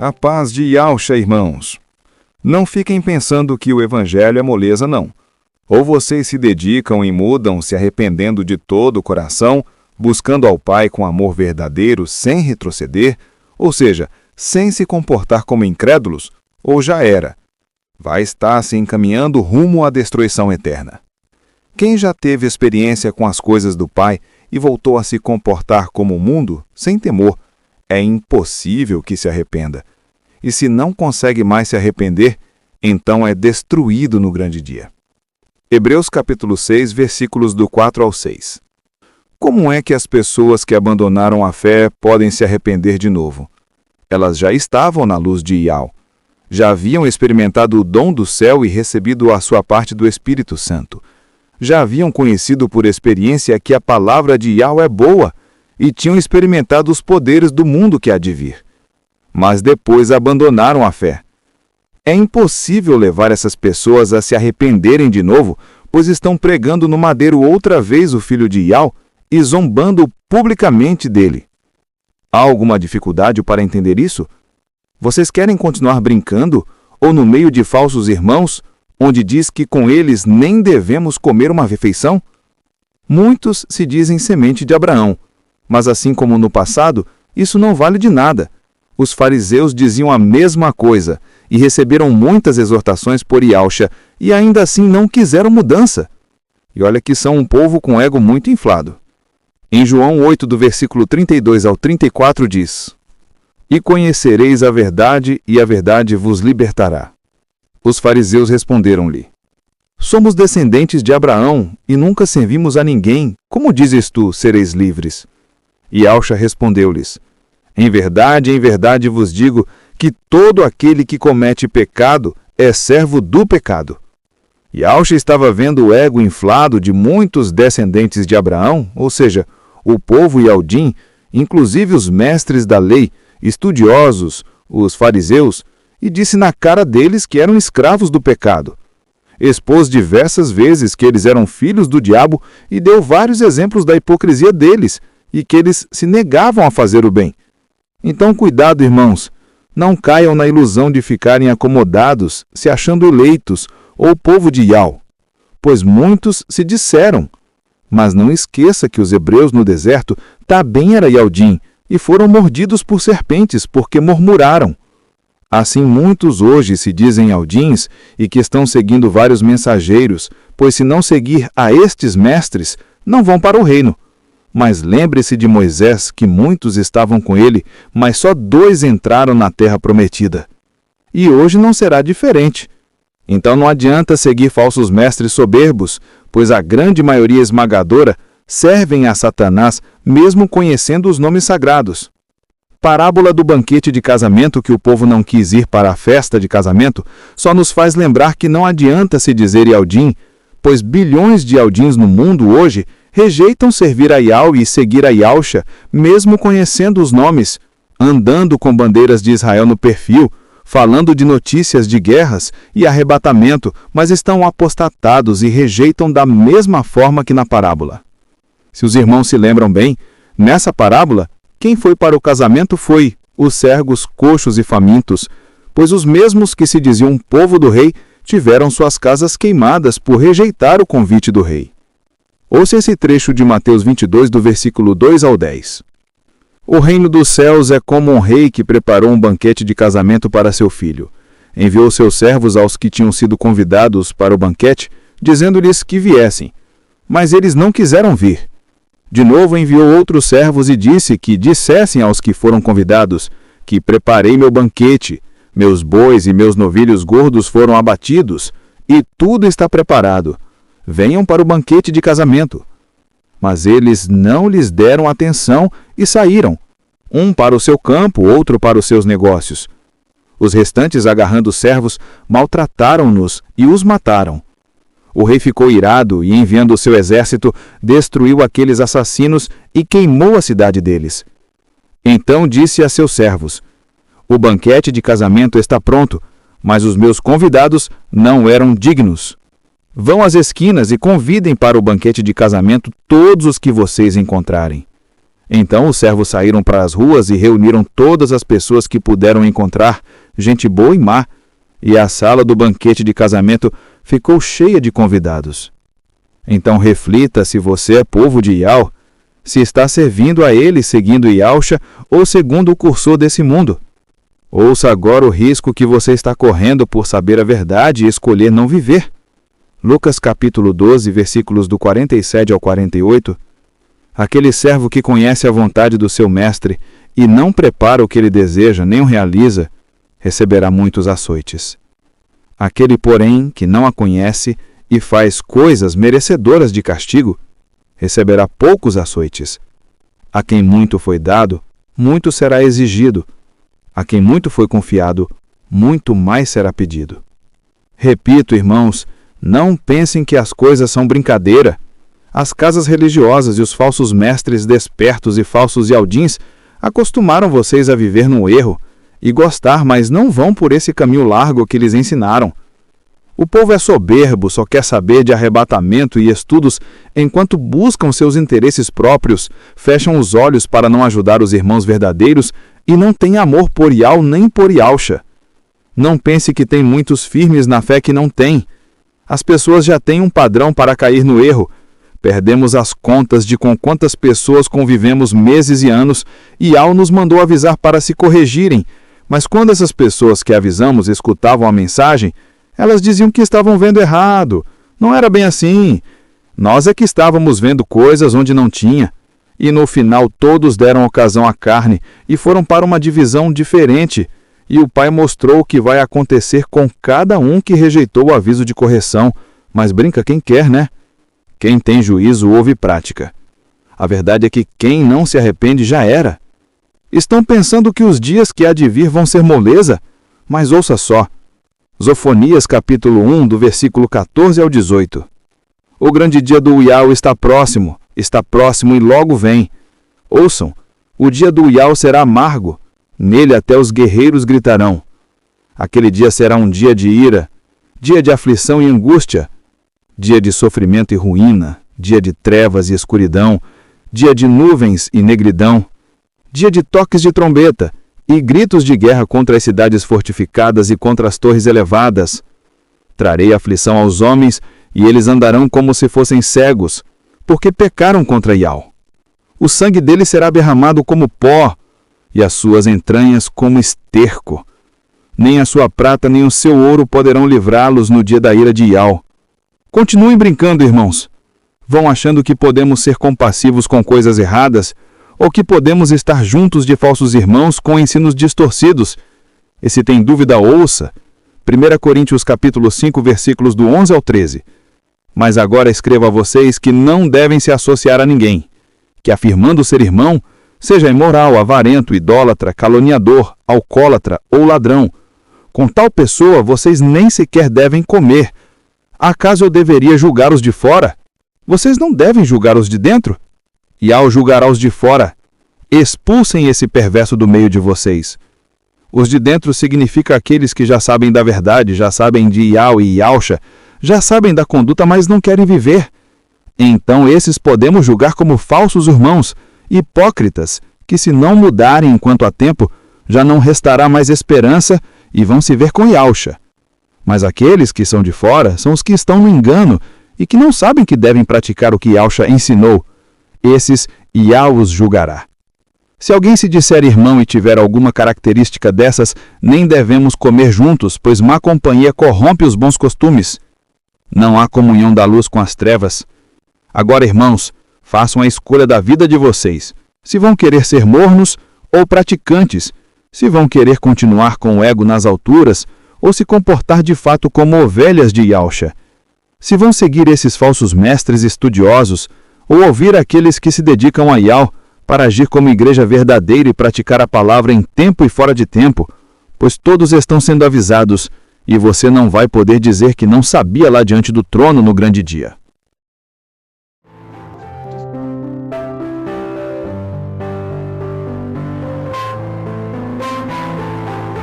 A paz de Yahshua, irmãos. Não fiquem pensando que o evangelho é moleza, não. Ou vocês se dedicam e mudam, se arrependendo de todo o coração, buscando ao Pai com amor verdadeiro, sem retroceder, ou seja, sem se comportar como incrédulos, ou já era. Vai estar se encaminhando rumo à destruição eterna. Quem já teve experiência com as coisas do Pai e voltou a se comportar como o mundo, sem temor, é impossível que se arrependa. E se não consegue mais se arrepender, então é destruído no grande dia. Hebreus capítulo 6, versículos do 4 ao 6. Como é que as pessoas que abandonaram a fé podem se arrepender de novo? Elas já estavam na luz de Yahweh. Já haviam experimentado o dom do céu e recebido a sua parte do Espírito Santo. Já haviam conhecido por experiência que a palavra de Yahweh é boa e tinham experimentado os poderes do mundo que há de vir. Mas depois abandonaram a fé. É impossível levar essas pessoas a se arrependerem de novo, pois estão pregando no madeiro outra vez o Filho de Yahweh e zombando publicamente dele. Há alguma dificuldade para entender isso? Vocês querem continuar brincando, ou no meio de falsos irmãos, onde diz que com eles nem devemos comer uma refeição? Muitos se dizem semente de Abraão, mas assim como no passado, isso não vale de nada. Os fariseus diziam a mesma coisa e receberam muitas exortações por Yahshua e ainda assim não quiseram mudança. E olha que são um povo com ego muito inflado. Em João 8, do versículo 32 ao 34 diz: E conhecereis a verdade, e a verdade vos libertará. Os fariseus responderam-lhe: Somos descendentes de Abraão, e nunca servimos a ninguém. Como dizes tu, sereis livres? E Yahshua respondeu-lhes: em verdade vos digo que todo aquele que comete pecado é servo do pecado. Yahshua estava vendo o ego inflado de muitos descendentes de Abraão, ou seja, o povo Yaldim, inclusive os mestres da lei, estudiosos, os fariseus, e disse na cara deles que eram escravos do pecado. Expôs diversas vezes que eles eram filhos do diabo e deu vários exemplos da hipocrisia deles e que eles se negavam a fazer o bem. Então, cuidado, irmãos, não caiam na ilusão de ficarem acomodados, se achando eleitos ou povo de Yahweh, pois muitos se disseram. Mas não esqueça que os hebreus no deserto também eram Yaldim e foram mordidos por serpentes porque murmuraram. Assim muitos hoje se dizem Yaldins e que estão seguindo vários mensageiros, pois se não seguir a estes mestres, não vão para o reino. Mas lembre-se de Moisés, que muitos estavam com ele, mas só 2 entraram na terra prometida. E hoje não será diferente. Então não adianta seguir falsos mestres soberbos, pois a grande maioria esmagadora servem a Satanás, mesmo conhecendo os nomes sagrados. Parábola do banquete de casamento que o povo não quis ir para a festa de casamento só nos faz lembrar que não adianta se dizer Yaldim, pois bilhões de Yaldins no mundo hoje rejeitam servir a Yahweh e seguir a Yahshua, mesmo conhecendo os nomes, andando com bandeiras de Israel no perfil, falando de notícias de guerras e arrebatamento, mas estão apostatados e rejeitam da mesma forma que na parábola. Se os irmãos se lembram bem, nessa parábola, quem foi para o casamento foi os servos coxos e famintos, pois os mesmos que se diziam povo do rei tiveram suas casas queimadas por rejeitar o convite do rei. Ouça esse trecho de Mateus 22, do versículo 2 ao 10. O reino dos céus é como um rei que preparou um banquete de casamento para seu filho. Enviou seus servos aos que tinham sido convidados para o banquete, dizendo-lhes que viessem. Mas eles não quiseram vir. De novo enviou outros servos e disse que dissessem aos que foram convidados que preparei meu banquete, meus bois e meus novilhos gordos foram abatidos, e tudo está preparado. Venham para o banquete de casamento. Mas eles não lhes deram atenção e saíram, um para o seu campo, outro para os seus negócios. Os restantes, agarrando os servos, maltrataram-nos e os mataram. O rei ficou irado e, enviando o seu exército, destruiu aqueles assassinos e queimou a cidade deles. Então disse a seus servos: O banquete de casamento está pronto, mas os meus convidados não eram dignos. Vão às esquinas e convidem para o banquete de casamento todos os que vocês encontrarem. Então os servos saíram para as ruas e reuniram todas as pessoas que puderam encontrar, gente boa e má, e a sala do banquete de casamento ficou cheia de convidados. Então reflita se você é povo de Ial, se está servindo a ele seguindo Ialcha ou segundo o cursor desse mundo. Ouça agora o risco que você está correndo por saber a verdade e escolher não viver. Lucas capítulo 12, versículos do 47 ao 48. Aquele servo que conhece a vontade do seu mestre e não prepara o que ele deseja, nem o realiza, receberá muitos açoites. Aquele, porém, que não a conhece e faz coisas merecedoras de castigo, receberá poucos açoites. A quem muito foi dado, muito será exigido. A quem muito foi confiado, muito mais será pedido. Repito, irmãos, não pensem que as coisas são brincadeira. As casas religiosas e os falsos mestres despertos e falsos ialdins acostumaram vocês a viver no erro e gostar, mas não vão por esse caminho largo que lhes ensinaram. O povo é soberbo, só quer saber de arrebatamento e estudos, enquanto buscam seus interesses próprios, fecham os olhos para não ajudar os irmãos verdadeiros e não têm amor por Ial nem por Ialcha. Não pense que tem muitos firmes na fé que não têm. As pessoas já têm um padrão para cair no erro. Perdemos as contas de com quantas pessoas convivemos meses e anos, e Ial nos mandou avisar para se corrigirem, mas quando essas pessoas que avisamos escutavam a mensagem, elas diziam que estavam vendo errado. Não era bem assim. Nós é que estávamos vendo coisas onde não tinha. E no final todos deram ocasião à carne e foram para uma divisão diferente. E o Pai mostrou o que vai acontecer com cada um que rejeitou o aviso de correção. Mas brinca quem quer, né? Quem tem juízo ouve prática. A verdade é que quem não se arrepende já era. Estão pensando que os dias que há de vir vão ser moleza? Mas ouça só. Zofonias capítulo 1, do versículo 14 ao 18. O grande dia do Ial está próximo e logo vem. Ouçam, o dia do Ial será amargo, nele até os guerreiros gritarão. Aquele dia será um dia de ira, dia de aflição e angústia, dia de sofrimento e ruína, dia de trevas e escuridão, dia de nuvens e negridão, dia de toques de trombeta e gritos de guerra contra as cidades fortificadas e contra as torres elevadas. Trarei aflição aos homens, e eles andarão como se fossem cegos, porque pecaram contra Ial. O sangue deles será derramado como pó, e as suas entranhas como esterco. Nem a sua prata nem o seu ouro poderão livrá-los no dia da ira de Ial. Continuem brincando, irmãos. Vão achando que podemos ser compassivos com coisas erradas, ou que podemos estar juntos de falsos irmãos com ensinos distorcidos. E se tem dúvida, ouça. 1 Coríntios capítulo 5, versículos do 11 ao 13. Mas agora escrevo a vocês que não devem se associar a ninguém, que afirmando ser irmão, seja imoral, avarento, idólatra, caluniador, alcoólatra ou ladrão. Com tal pessoa vocês nem sequer devem comer. Acaso eu deveria julgar os de fora? Vocês não devem julgar os de dentro? E ao julgar os de fora, expulsem esse perverso do meio de vocês. Os de dentro significa aqueles que já sabem da verdade, já sabem de Ial e Ialcha, já sabem da conduta, mas não querem viver. Então esses podemos julgar como falsos irmãos, hipócritas, que se não mudarem enquanto há tempo, já não restará mais esperança e vão se ver com Ialcha. Mas aqueles que são de fora são os que estão no engano e que não sabem que devem praticar o que Ialcha ensinou. Esses Ial os julgará. Se alguém se disser irmão e tiver alguma característica dessas, nem devemos comer juntos, pois má companhia corrompe os bons costumes. Não há comunhão da luz com as trevas. Agora, irmãos, façam a escolha da vida de vocês, se vão querer ser mornos ou praticantes, se vão querer continuar com o ego nas alturas ou se comportar de fato como ovelhas de Ialcha. Se vão seguir esses falsos mestres estudiosos ou ouvir aqueles que se dedicam a Ial para agir como igreja verdadeira e praticar a palavra em tempo e fora de tempo, pois todos estão sendo avisados, e você não vai poder dizer que não sabia lá diante do trono no grande dia.